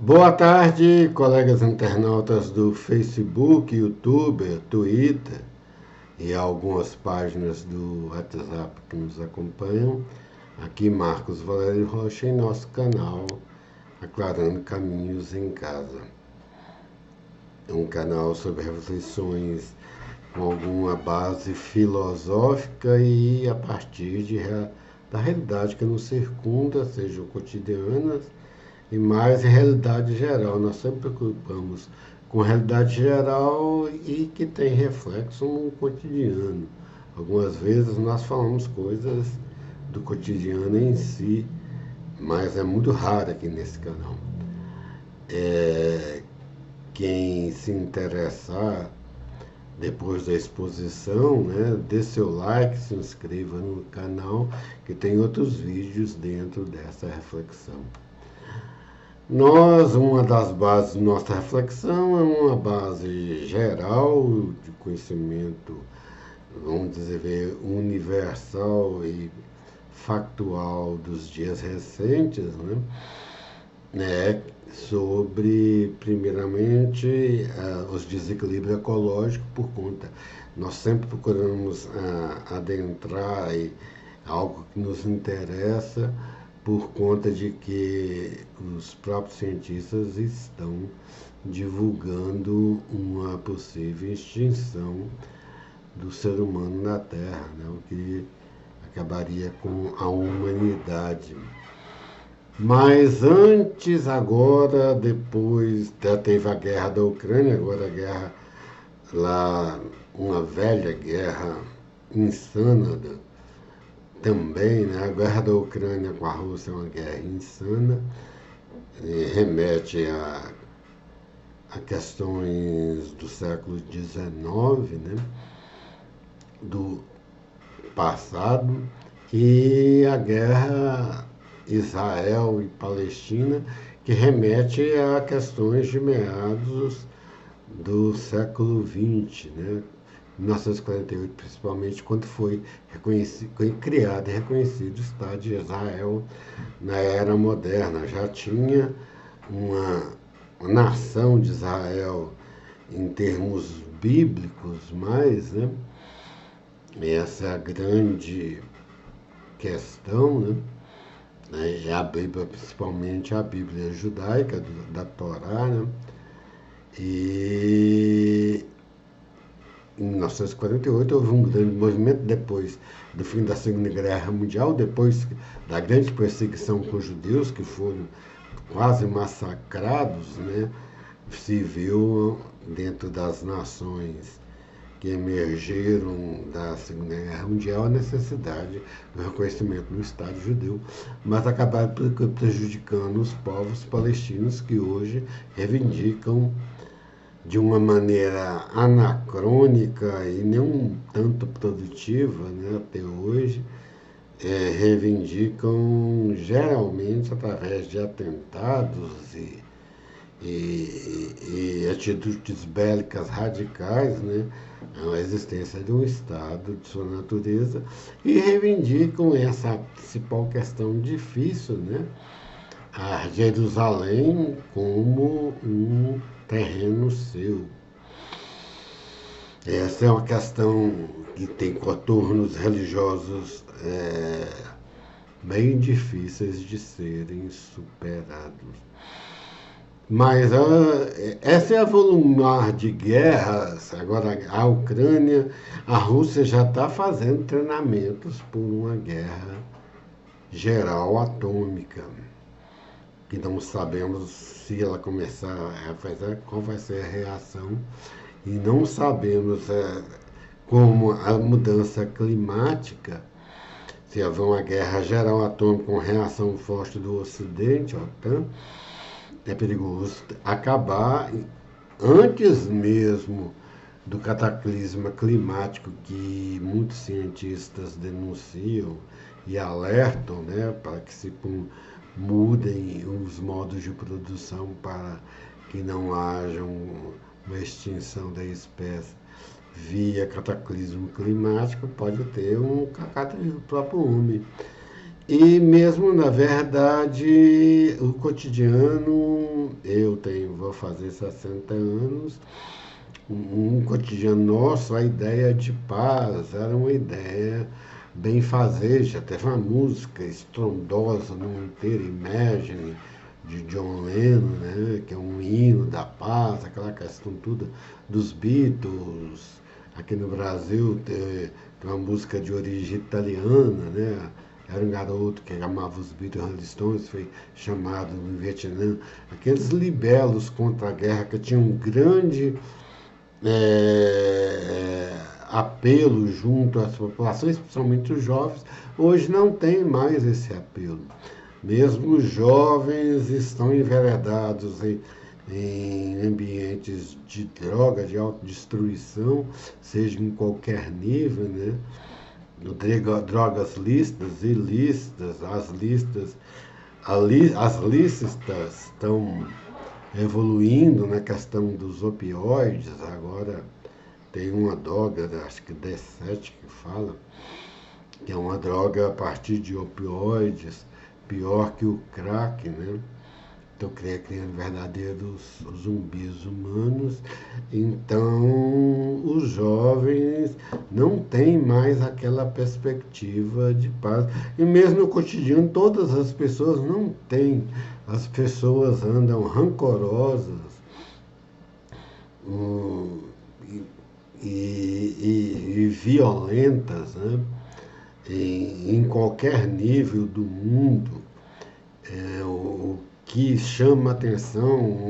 Boa tarde, colegas internautas do Facebook, YouTube, Twitter e algumas páginas do WhatsApp que nos acompanham. Aqui Marcos Valério Rocha em nosso canal Aclarando Caminhos em Casa. É um canal sobre reflexões com alguma base filosófica e a partir da realidade que nos circunda, sejam cotidianas e mais realidade geral. Nós sempre preocupamos com realidade geral e que tem reflexo no cotidiano. Algumas vezes nós falamos coisas do cotidiano em si, mas é muito raro aqui nesse canal. Quem se interessar depois da exposição, né, dê seu like, se inscreva no canal, que tem outros vídeos dentro dessa reflexão. Uma das bases de nossa reflexão é uma base geral de conhecimento, vamos dizer, universal e factual dos dias recentes, né, sobre, primeiramente, os desequilíbrios ecológicos por conta. Nós sempre procuramos adentrar algo que nos interessa por conta de que os próprios cientistas estão divulgando uma possível extinção do ser humano na Terra, né? O que acabaria com a humanidade. Mas antes, agora, depois, já teve a guerra da Ucrânia, agora a guerra lá, uma velha guerra insana também, né? A guerra da Ucrânia com a Rússia é uma guerra insana, remete a questões do século XIX, né? Do passado, e a guerra Israel e Palestina, que remete a questões de meados do século XX, né? 1948, principalmente, quando foi criado e reconhecido o Estado de Israel na era moderna. Já tinha uma nação de Israel em termos bíblicos, mas, né, essa é a grande questão, né? E a Bíblia, principalmente a Bíblia judaica, da Torá, né? E em 1948 houve um grande movimento depois do fim da Segunda Guerra Mundial, depois da grande perseguição com os judeus, que foram quase massacrados, né? Se viu dentro das nações que emergiram da Segunda Guerra Mundial a necessidade do reconhecimento do Estado judeu, mas acabaram prejudicando os povos palestinos que hoje reivindicam de uma maneira anacrônica e nem um tanto produtiva, né, até hoje, reivindicam geralmente através de atentados e atitudes bélicas radicais, né, a existência de um Estado de sua natureza e reivindicam essa principal questão difícil, né, a Jerusalém como um terreno seu. Essa é uma questão que tem contornos religiosos bem difíceis de serem superados. Mas essa é a volumar de guerras. Agora, a Ucrânia, a Rússia já está fazendo treinamentos por uma guerra geral atômica, que não sabemos se ela começar a fazer, qual vai ser a reação, e não sabemos como a mudança climática, se haver uma guerra geral atômica com reação forte do Ocidente, OTAN, é perigoso acabar antes mesmo do cataclisma climático que muitos cientistas denunciam e alertam, né, para que se mudem os modos de produção para que não haja uma extinção da espécie via cataclismo climático, pode ter um cataclismo do próprio homem. E mesmo, na verdade, o cotidiano, vou fazer 60 anos, um cotidiano nosso, a ideia de paz era uma ideia benfazeja. Teve uma música estrondosa no mundo inteiro, Imagine, de John Lennon, né, que é um hino da paz, aquela questão toda dos Beatles. Aqui no Brasil tem uma música de origem italiana, né? Era um garoto que amava os Beatles, Rolling Stones, foi chamado no Vietnã. Aqueles libelos contra a guerra que tinham um grande apelo junto às populações, principalmente os jovens, hoje não tem mais esse apelo. Mesmo os jovens estão enveredados em ambientes de droga, de autodestruição, seja em qualquer nível, né? Drogas lícitas, ilícitas, as lícitas estão evoluindo na questão dos opioides. Agora tem uma droga, acho que D7 que fala, que é uma droga a partir de opioides, pior que o crack, né? Então criando verdadeiros zumbis humanos. Então os jovens não têm mais aquela perspectiva de paz. E mesmo no cotidiano todas as pessoas não têm. As pessoas andam rancorosas, hum, e violentas, né? Em qualquer nível do mundo. O que chama atenção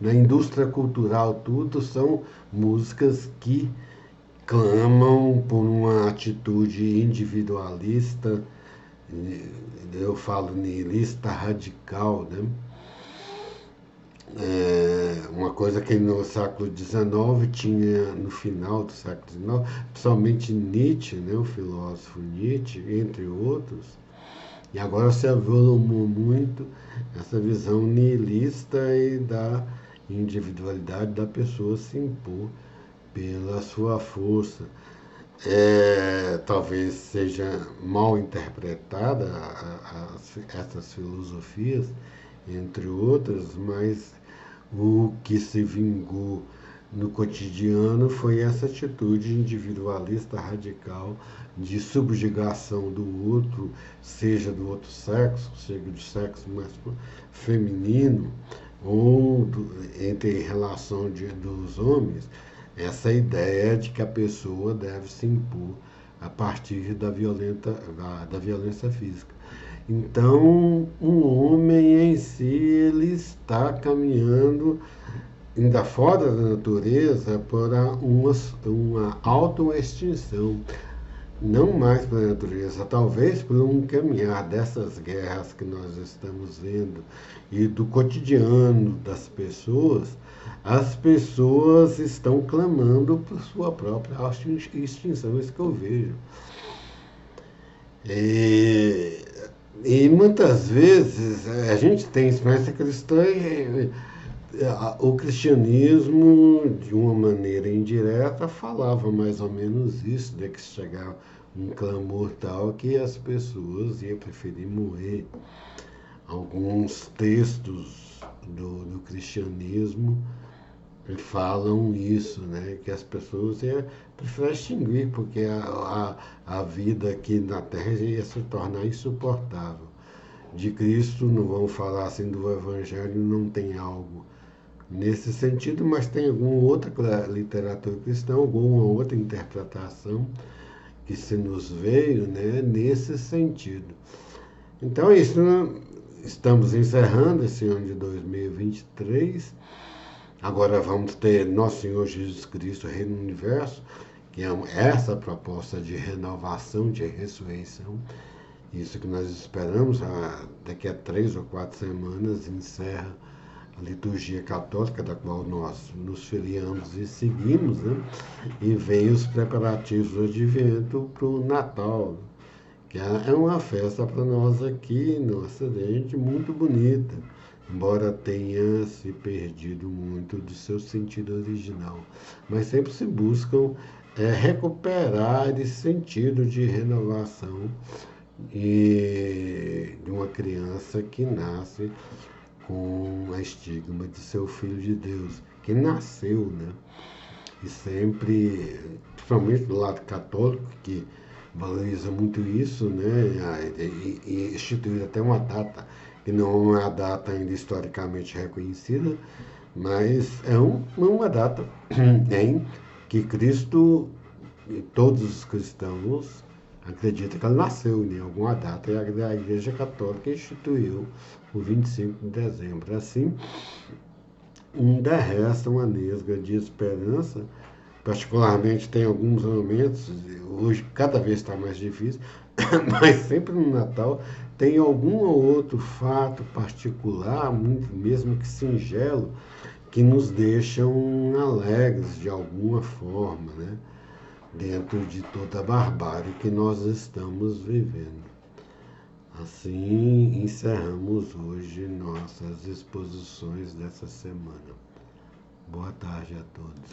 na indústria cultural, tudo são músicas que clamam por uma atitude individualista, eu falo nihilista radical, né? Uma coisa que no século XIX tinha, no final do século XIX, principalmente Nietzsche, né, o filósofo Nietzsche, entre outros, e agora se avolumou muito essa visão nihilista e da individualidade da pessoa se impor pela sua força. Talvez seja mal interpretada essas filosofias, entre outras, mas o que se vingou no cotidiano foi essa atitude individualista radical de subjugação do outro, seja do outro sexo, seja do sexo mais feminino, ou entre relação dos homens, essa ideia de que a pessoa deve se impor a partir da violência física. Então, o homem em si, ele está caminhando, ainda fora da natureza, para uma autoextinção. Não mais para a natureza, talvez por um caminhar dessas guerras que nós estamos vendo e do cotidiano das pessoas, as pessoas estão clamando por sua própria extinção, é isso que eu vejo. E muitas vezes a gente tem experiência cristã e o cristianismo, de uma maneira indireta, falava mais ou menos isso, de que chegar um clamor tal que as pessoas iam preferir morrer. Alguns textos do cristianismo falam isso, né? Que as pessoas iam preferir extinguir, porque a vida aqui na Terra ia se tornar insuportável. De Cristo, não vamos falar assim do Evangelho, não tem algo nesse sentido, mas tem alguma outra literatura cristã, alguma outra interpretação que se nos veio, né, nesse sentido. Então é isso, né? Estamos encerrando esse ano de 2023. Agora vamos ter Nosso Senhor Jesus Cristo, Reino do Universo, que é essa proposta de renovação, de ressurreição. Isso que nós esperamos, daqui a 3 ou 4 semanas encerra a liturgia católica, da qual nós nos filiamos e seguimos, né? E vem os preparativos do advento para o Natal, que é uma festa para nós aqui no Ocidente muito bonita, embora tenha se perdido muito do seu sentido original. Mas sempre se buscam recuperar esse sentido de renovação e de uma criança que nasce com a estigma de ser o filho de Deus, que nasceu, né? E sempre, principalmente do lado católico, que valoriza muito isso, né? E instituir até uma data, que não é a data ainda historicamente reconhecida, mas é uma data em que Cristo e todos os cristãos acreditam que ele nasceu em alguma data e a Igreja Católica instituiu o 25 de dezembro. Assim, ainda resta uma nesga de esperança, particularmente tem alguns momentos, hoje cada vez está mais difícil, mas sempre no Natal tem algum ou outro fato particular, mesmo que singelo, que nos deixam alegres de alguma forma, né? Dentro de toda a barbárie que nós estamos vivendo. Assim, encerramos hoje nossas exposições dessa semana. Boa tarde a todos.